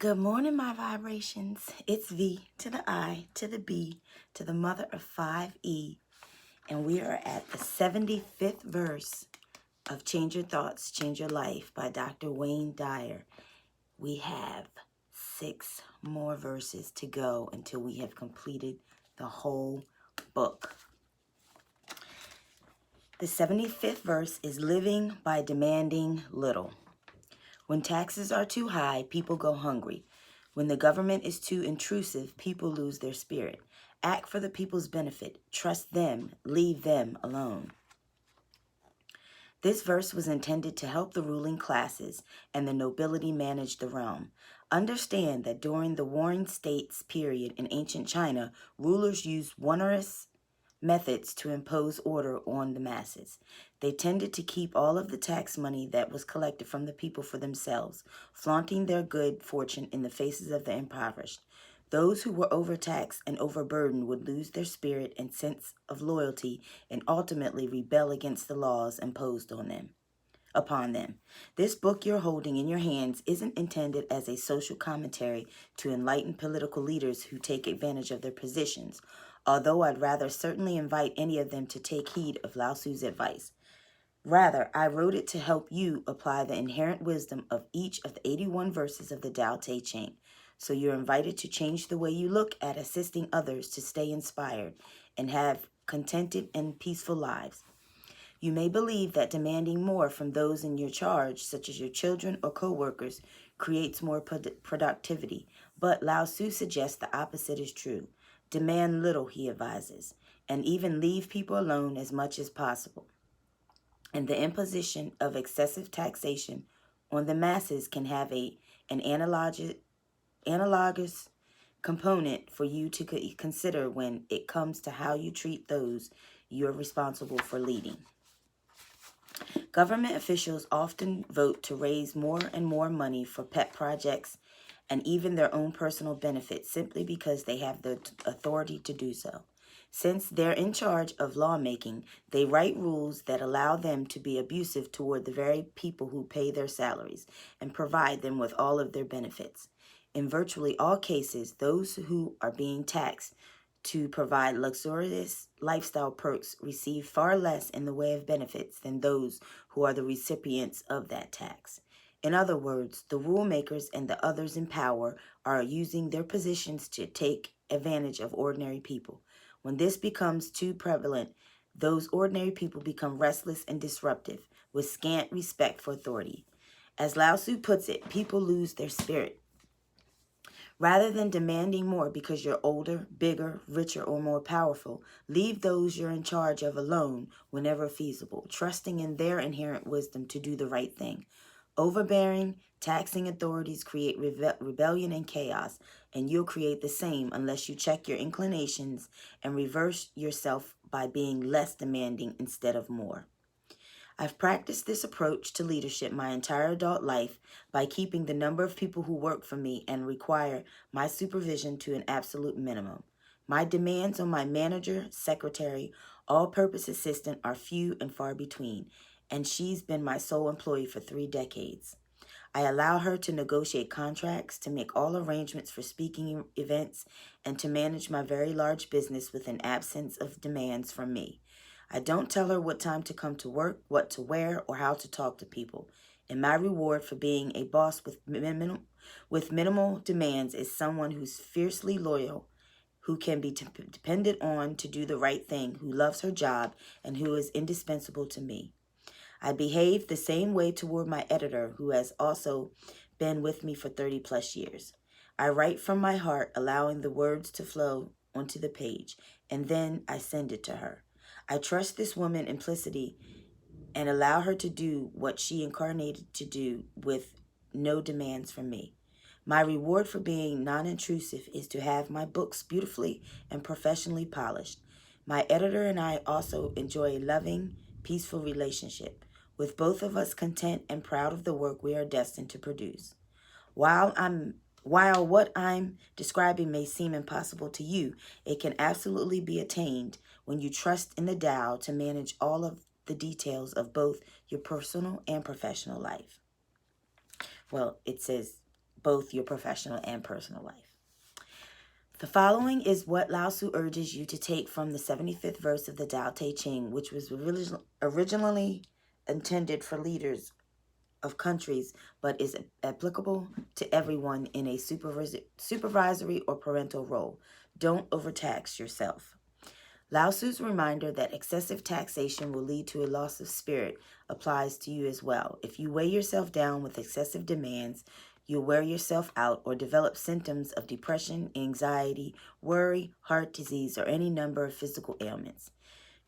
Good morning, my vibrations. It's V to the I to the B to the mother of 5E. And we are at the 75th verse of Change Your Thoughts, Change Your Life by Dr. Wayne Dyer. We have 6 more verses to go until we have completed the whole book. The 75th verse is living by demanding little. When taxes are too high, people go hungry. When the government is too intrusive, people lose their spirit. Act for the people's benefit. Trust them. Leave them alone. This verse was intended to help the ruling classes and the nobility manage the realm. Understand that during the Warring States period in ancient China, rulers used onerous methods to impose order on the masses. They tended to keep all of the tax money that was collected from the people for themselves, flaunting their good fortune in the faces of the impoverished. Those who were overtaxed and overburdened would lose their spirit and sense of loyalty and ultimately rebel against the laws imposed upon them. This book you're holding in your hands isn't intended as a social commentary to enlighten political leaders who take advantage of their positions, although I'd rather certainly invite any of them to take heed of Lao Tzu's advice. Rather, I wrote it to help you apply the inherent wisdom of each of the 81 verses of the Tao Te Ching. So you're invited to change the way you look at assisting others to stay inspired and have contented and peaceful lives. You may believe that demanding more from those in your charge, such as your children or co-workers, creates more productivity, but Lao Tzu suggests the opposite is true. Demand little, he advises, and even leave people alone as much as possible. And the imposition of excessive taxation on the masses can have an analogous component for you to consider when it comes to how you treat those you're responsible for leading. Government officials often vote to raise more and more money for pet projects and even their own personal benefits simply because they have the authority to do so. Since they're in charge of lawmaking, they write rules that allow them to be abusive toward the very people who pay their salaries and provide them with all of their benefits. In virtually all cases, those who are being taxed to provide luxurious lifestyle perks receive far less in the way of benefits than those who are the recipients of that tax. In other words, the rule makers and the others in power are using their positions to take advantage of ordinary people. When this becomes too prevalent, those ordinary people become restless and disruptive, with scant respect for authority. As Lao Tzu puts it, people lose their spirit. Rather than demanding more because you're older, bigger, richer, or more powerful, leave those you're in charge of alone whenever feasible, trusting in their inherent wisdom to do the right thing. Overbearing, taxing authorities create rebellion and chaos, and you'll create the same unless you check your inclinations and reverse yourself by being less demanding instead of more. I've practiced this approach to leadership my entire adult life by keeping the number of people who work for me and require my supervision to an absolute minimum. My demands on my manager, secretary, all-purpose assistant are few and far between, and she's been my sole employee for 3 decades. I allow her to negotiate contracts, to make all arrangements for speaking events, and to manage my very large business with an absence of demands from me. I don't tell her what time to come to work, what to wear, or how to talk to people. And my reward for being a boss with minimal demands is someone who's fiercely loyal, who can be depended on to do the right thing, who loves her job, and who is indispensable to me. I behave the same way toward my editor, who has also been with me for 30 plus years. I write from my heart, allowing the words to flow onto the page, and then I send it to her. I trust this woman implicitly and allow her to do what she incarnated to do with no demands from me. My reward for being non-intrusive is to have my books beautifully and professionally polished. My editor and I also enjoy a loving, peaceful relationship, with both of us content and proud of the work we are destined to produce. While what I'm describing may seem impossible to you, it can absolutely be attained when you trust in the Tao to manage all of the details of both your personal and professional life. Well, it says both your professional and personal life. The following is what Lao Tzu urges you to take from the 75th verse of the Tao Te Ching, which was originally intended for leaders of countries, but is applicable to everyone in a supervisory or parental role. Don't overtax yourself. Lao Tzu's reminder that excessive taxation will lead to a loss of spirit applies to you as well. If you weigh yourself down with excessive demands, you'll wear yourself out or develop symptoms of depression, anxiety, worry, heart disease, or any number of physical ailments.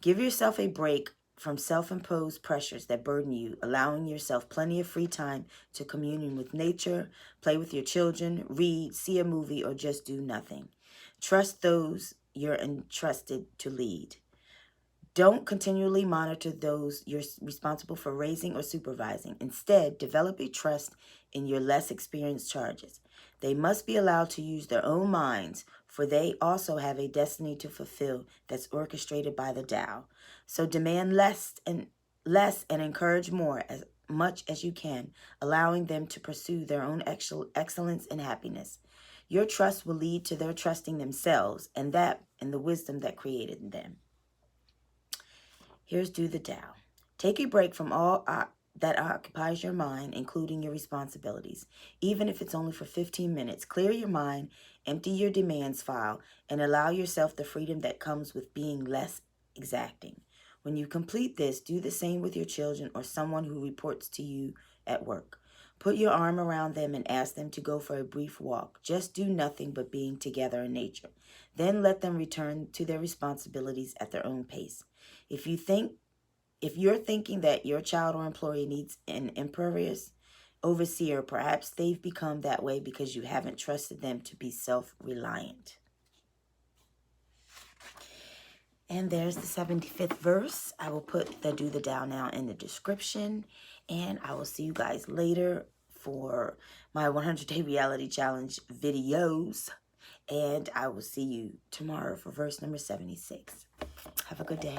Give yourself a break from self-imposed pressures that burden you, allowing yourself plenty of free time to commune with nature, play with your children, read, see a movie, or just do nothing. Trust those you're entrusted to lead. Don't continually monitor those you're responsible for raising or supervising. Instead, develop a trust in your less experienced charges. They must be allowed to use their own minds, for they also have a destiny to fulfill that's orchestrated by the Tao. So demand less and encourage more, as much as you can, allowing them to pursue their own excellence and happiness. Your trust will lead to their trusting themselves, and that in the wisdom that created them. Here's Do the Tao. Take a break from all that occupies your mind, including your responsibilities. Even if it's only for 15 minutes, clear your mind, empty your demands file, and allow yourself the freedom that comes with being less exacting. When you complete this, do the same with your children or someone who reports to you at work. Put your arm around them and ask them to go for a brief walk. Just do nothing but being together in nature. Then let them return to their responsibilities at their own pace. If you're thinking that your child or employee needs an imperious overseer, perhaps they've become that way because you haven't trusted them to be self-reliant. And there's the 75th verse. I will put the Do the Tao Now in the description. And I will see you guys later for my 100-day reality challenge videos. And I will see you tomorrow for verse number 76. Have a good day.